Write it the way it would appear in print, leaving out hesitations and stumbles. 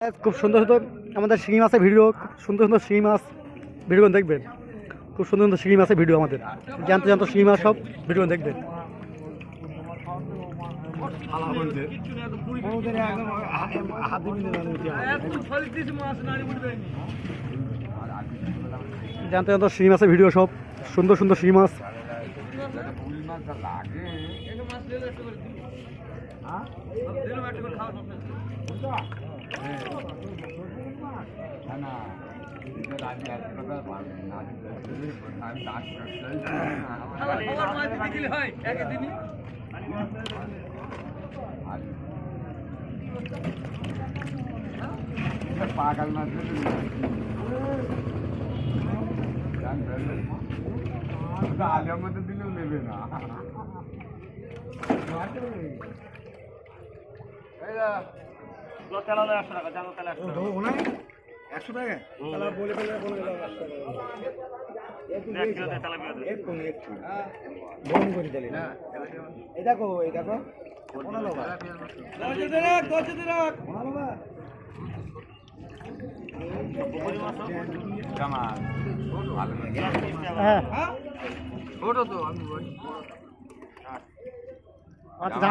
খুব সুন্দর সুন্দর আমাদের শিঙি মাছের ভিডিও, সুন্দর সুন্দর শিঙি মাছ ভিডিও দেখবেন। খুব সুন্দর সুন্দর শিঙি মাছের ভিডিও, আমাদের জ্যান্ত জ্যান্ত শিঙি মাছ সব ভিডিও দেখবেন। জ্যান্ত জ্যান্ত শিঙি মাছের ভিডিও সব, সুন্দর সুন্দর শিঙি মাছ। পাগল মাছ আলিয়ার মধ্যে দিলেও নেবে না। 100 টাকা এই দেখো হ্যাঁ ছোট তো আমি আচ্ছা